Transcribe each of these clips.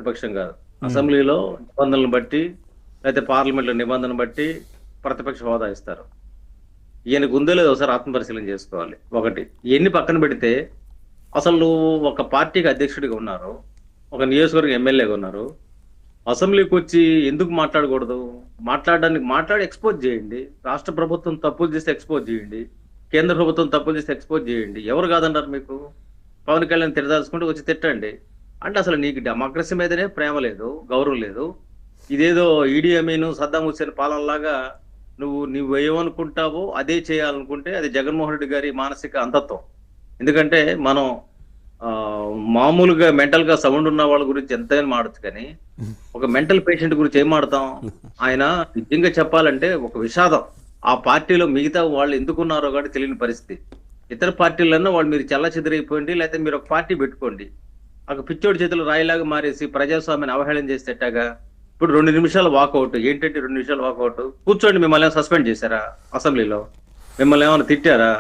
ప్రతిపక్షం కాదు. ఉమ్, అసెంబ్లీలో నిబంధనలను బట్టి లేకపోతే పార్లమెంట్లో నిబంధనలు బట్టి ప్రతిపక్ష హోదా ఇస్తారు. ఈయనకు ఉందో లేదో ఒకసారి ఆత్మపరిశీలన చేసుకోవాలి. ఒకటి, ఎన్ని పక్కన పెడితే అసలు నువ్వు ఒక పార్టీకి అధ్యక్షుడిగా ఉన్నారు, ఒక నియోజకవర్గం ఎమ్మెల్యేగా ఉన్నారు, అసెంబ్లీకి వచ్చి ఎందుకు మాట్లాడకూడదు? మాట్లాడి ఎక్స్పోజ్ చేయండి. రాష్ట్ర ప్రభుత్వం తప్పులు చేస్తే ఎక్స్పోజ్ చేయండి, కేంద్ర ప్రభుత్వం తప్పులు చేస్తే ఎక్స్పోజ్ చేయండి. ఎవరు కాదన్నారు మీకు? పవన్ కళ్యాణ్ తిరదాల్చుకుంటూ వచ్చి తిట్టండి. అంటే అసలు నీకు డెమోక్రసీ మీదనే ప్రేమ లేదు, గౌరవం లేదు. ఇదేదో ఈడీ అమీన్, సద్దాం హుస్సేన్ పాలనలాగా నువ్వు ఏమనుకుంటావో అదే చేయాలనుకుంటే అది జగన్మోహన్ రెడ్డి గారి మానసిక అంతత్వం. ఎందుకంటే మనం ఆ మామూలుగా మెంటల్ గా సౌండ్ ఉన్న వాళ్ళ గురించి ఎంతైనా మాడచ్చు, కానీ ఒక మెంటల్ పేషెంట్ గురించి ఏం మాడతాం? ఆయన నిజంగా చెప్పాలంటే ఒక విషాదం. ఆ పార్టీలో మిగతా వాళ్ళు ఎందుకున్నారో కూడా తెలియని పరిస్థితి. ఇతర పార్టీలన్నా వాళ్ళు మీరు చెల్ల చెదిరైపోండి, లేకపోతే మీరు ఒక పార్టీ పెట్టుకోండి. ఒక పిచ్చోడి చేతులు రాయిలాగా మారేసి ప్రజాస్వామ్యాన్ని అవహేళన చేసేటగా ఇప్పుడు 2 నిమిషాలు వాకౌట్. ఏంటంటే 2 నిమిషాలు వాకౌట్? కూర్చోండి. మిమ్మల్ని ఏమైనా సస్పెండ్ చేశారా అసెంబ్లీలో? మిమ్మల్ని ఏమైనా తిట్టారా?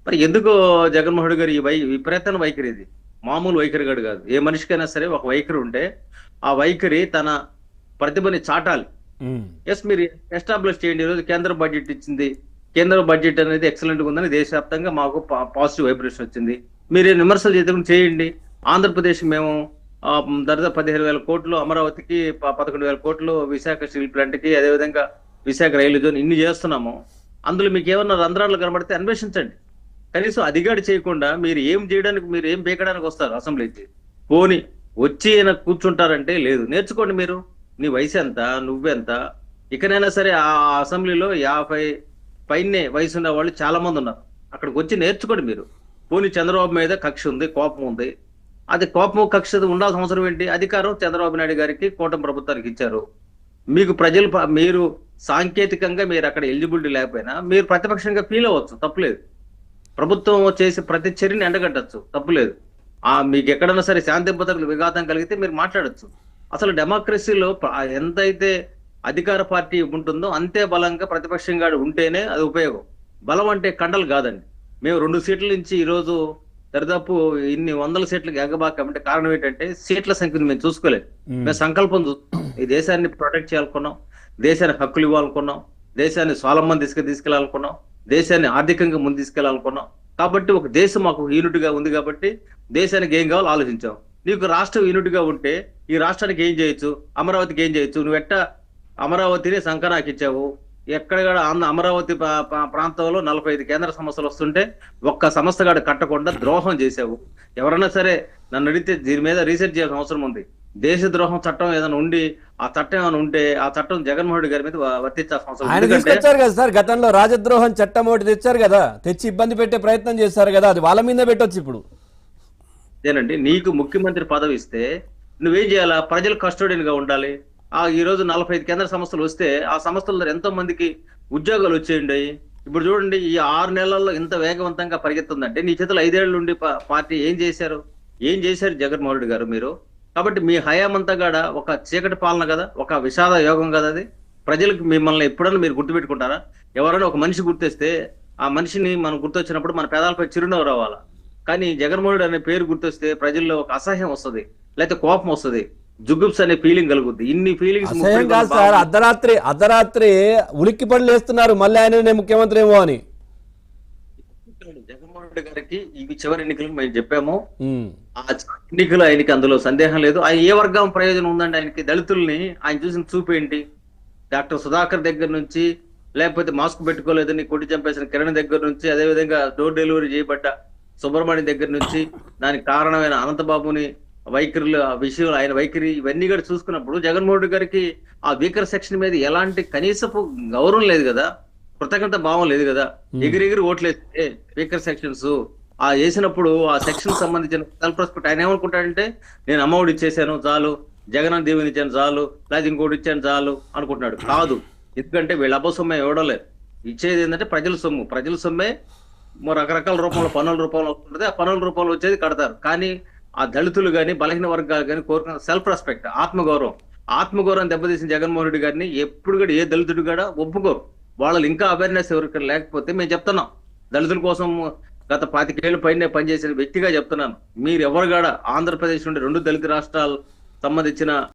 మరి ఎందుకు జగన్మోహన్ రెడ్డి గారు ఈ విపరీతమైన వైఖరి? ఇది మామూలు వైఖరి గడు కాదు. ఏ మనిషికైనా సరే ఒక వైఖరి ఉంటే ఆ వైఖరి తన ప్రతిభని చాటాలి. ఉమ్, ఎస్, మీరు ఎస్టాబ్లిష్ చేయండి. ఈరోజు కేంద్ర బడ్జెట్ ఇచ్చింది, కేంద్ర బడ్జెట్ అనేది ఎక్సలెంట్ గా ఉందని దేశవ్యాప్తంగా మాకు పాజిటివ్ వైబ్రేషన్ వచ్చింది. మీరు విమర్శలు చేయండి. ఆంధ్రప్రదేశ్ మేము దాదాపు 15,000 కోట్లు, అమరావతికి 11,000 కోట్లు, విశాఖ స్టీల్ ప్లాంట్ కి, అదేవిధంగా విశాఖ రైలు జోన్ ఇన్ని చేస్తున్నాము. అందులో మీకు ఏమన్నా రంధ్రాలు కనబడితే అన్వేషించండి. కనీసం అదిగాడి చేయకుండా మీరు ఏం చేయడానికి, మీరు ఏం పీకడానికి వస్తారు అసెంబ్లీకి? పోని వచ్చి ఈయన కూర్చుంటారంటే లేదు. నేర్చుకోండి. మీరు నీ వయసు ఎంత, నువ్వెంత? ఇకనైనా సరే ఆ అసెంబ్లీలో 50 పైనే వయసు ఉన్న వాళ్ళు చాలా మంది ఉన్నారు. అక్కడికి వచ్చి నేర్చుకోండి మీరు. పోనీ చంద్రబాబు మీద కక్ష ఉంది, కోపం ఉంది. అది కోపం కక్ష ఉండాల్సిన అవసరం ఏంటి? అధికారం చంద్రబాబు నాయుడు గారికి, కూటమి ప్రభుత్వానికి ఇచ్చారు. మీకు ప్రజలు మీరు సాంకేతికంగా మీరు అక్కడ ఎలిజిబిలిటీ లేకపోయినా మీరు ప్రతిపక్షంగా ఫీల్ అవ్వచ్చు, తప్పులేదు. ప్రభుత్వం చేసే ప్రతి చర్యని ఎండగట్టచ్చు, తప్పులేదు. మీకు ఎక్కడన్నా సరే శాంతి భద్రతలు విఘాతం కలిగితే మీరు మాట్లాడచ్చు. అసలు డెమోక్రసీలో ఎంతైతే అధికార పార్టీ ఉంటుందో అంతే బలంగా ప్రతిపక్షంగా ఉంటేనే అది ఉపయోగం. బలం అంటే కండలు కాదండి. మేము 2 సీట్ల నుంచి ఈరోజు దరిదాపు ఇన్ని వందల సీట్లకు ఎగబాకంటే కారణం ఏంటంటే సీట్ల సంఖ్యను మేము చూసుకోలేదు. మేము సంకల్పం చూస్తున్నాం. ఈ దేశాన్ని ప్రొటెక్ట్ చేయాలనుకున్నాం, దేశానికి హక్కులు ఇవ్వాలనుకున్నాం, దేశాన్ని స్వావలంబన తీసుకెళ్లాలనుకున్నాం, దేశాన్ని ఆర్థికంగా ముందు తీసుకెళ్లాలనుకున్నాం. కాబట్టి ఒక దేశం మాకు యూనిట్ గా ఉంది కాబట్టి దేశానికి ఏం కావాలో ఆలోచించాం. నీకు రాష్ట్రం యూనిట్ గా ఉంటే ఈ రాష్ట్రానికి ఏం చేయొచ్చు, అమరావతికి ఏం చేయొచ్చు? నువ్వు అమరావతిని సంకనాకి ఇచ్చావు. ఎక్కడ అమరావతి ప్రాంతంలో 45 కేంద్ర సంస్థలు వస్తుంటే ఒక్క సంస్థ గాడు కట్టకుండా ద్రోహం చేశావు. ఎవరన్నా సరే నన్ను అడిగితే దీని మీద రీసెర్చ్ చేయాల్సిన అవసరం ఉంది. దేశ ద్రోహం చట్టం ఏదైనా ఉండి ఆ చట్టం ఏమైనా ఉంటే ఆ చట్టం జగన్మోహన్ రెడ్డి గారి మీద వర్తించాల్సిన అవసరం. ఆయన తీసుకొచ్చారు కదా సార్, గతంలో రాజద్రోహం చట్టం ఒకటి తెచ్చారు కదా, తెచ్చి ఇబ్బంది పెట్టే ప్రయత్నం చేశారు కదా, అది వాళ్ళ మీద పెట్టొచ్చు ఇప్పుడు. అదేనండి, నీకు ముఖ్యమంత్రి పదవి ఇస్తే నువ్వేం చేయాలా? ప్రజలు కస్టోడియన్ గా ఉండాలి. ఈ రోజు 45 కేంద్ర సంస్థలు వస్తే ఆ సంస్థల ఎంతో మందికి ఉద్యోగాలు వచ్చేయండి. ఇప్పుడు చూడండి, ఈ 6 నెలల్లో ఇంత వేగవంతంగా పరిగెత్తుందంటే నీ చేతులు 5 ఏళ్ల నుండి పార్టీ ఏం చేశారు జగన్మోహన్ రెడ్డి గారు మీరు? కాబట్టి మీ హయాం అంతా కూడా ఒక చీకటి పాలన కదా, ఒక విషాద యోగం కదా అది. ప్రజలకు మిమ్మల్ని ఎప్పుడన్నా మీరు గుర్తుపెట్టుకుంటారా? ఎవరైనా ఒక మనిషి గుర్తొస్తే ఆ మనిషిని మనం గుర్తొచ్చినప్పుడు మన పెదాలపై చిరునవ్వు రావాలా. కానీ జగన్మోహన్ రెడ్డి అనే పేరు గుర్తొస్తే ప్రజల్లో ఒక అసహ్యం వస్తుంది, లేకపోతే కోపం వస్తుంది, జుగుప్స్ అనే ఫీలింగ్ కలుగుద్ది. ఇన్ని ఫీలింగ్స్ అసహ్యం కాదు సార్, అర్ధరాత్రి ఉలిక్కి పనులు వేస్తున్నారు మళ్ళీ ఆయననే ముఖ్యమంత్రి ఏమో అని. జగన్మోహన్ రెడ్డి గారికి ఇవి చివరి ఎన్నికలు మేము చెప్పాము. ఆ ఎన్నికలు ఆయనకి అందులో సందేహం లేదు. ఆయన ఏ వర్గం ప్రయోజనం ఉందండి ఆయనకి? దళితుల్ని ఆయన చూసిన చూపేంటి? డాక్టర్ సుధాకర్ దగ్గర నుంచి, లేకపోతే మాస్క్ పెట్టుకోలేదని కొట్టి చంపేసిన కిరణ్ దగ్గర నుంచి, అదేవిధంగా డోర్ డెలివరీ చేయబడ్డ సుబ్రహ్మణ్యం దగ్గర నుంచి, దానికి కారణమైన అనంతబాబుని వైఖరులు, ఆ విషయంలో ఆయన వైఖరి, ఇవన్నీ కూడా చూసుకున్నప్పుడు జగన్మోహన్ రెడ్డి గారికి ఆ వీకర్ సెక్షన్ మీద ఎలాంటి కనీసపు గౌరవం లేదు కదా, కృతజ్ఞత భావం లేదు కదా. ఎగిరెగిరి ఓట్లేస్తే వీకర్ సెక్షన్స్ వేసినప్పుడు ఆ సెక్షన్ సంబంధించిన సెల్ఫ్ రెస్పెక్ట్ ఆయన ఏమనుకుంటాడంటే నేను అమ్మఒడి ఇచ్చేసాను చాలు, జగన్ దీవెని ఇచ్చాను చాలు, లేదా ఇంకోటి ఇచ్చాను చాలు అనుకుంటున్నాడు. కాదు, ఎందుకంటే వీళ్ళ అబ్బసొమ్మే ఇవ్వడం లేదు. ఇచ్చేది ఏంటంటే ప్రజల సొమ్ము. ప్రజల సొమ్మే రకరకాల రూపంలో, పన్నుల రూపంలో వస్తుంటుంది. ఆ పన్నుల రూపంలో వచ్చేది కడతారు. కానీ ఆ దళితులు కానీ, బలహీన వర్గాలు కానీ కోరుకున్న సెల్ఫ్ రెస్పెక్ట్, ఆత్మగౌరవం దెబ్బతీసిన జగన్మోహన్ రెడ్డి గారిని ఎప్పుడు కూడా ఏ దళితుడు కూడా ఒప్పుకోరు. వాళ్ళు ఇంకా అవేర్నెస్ ఎవరికి లేకపోతే మేము చెప్తున్నాం, దళితుల కోసం గత 25 ఏళ్ల పైనే పనిచేసిన వ్యక్తిగా చెప్తున్నాను. మీరు ఎవరు కూడా ఆంధ్రప్రదేశ్ నుండి 2 దళిత రాష్ట్రాలు సంబంధించిన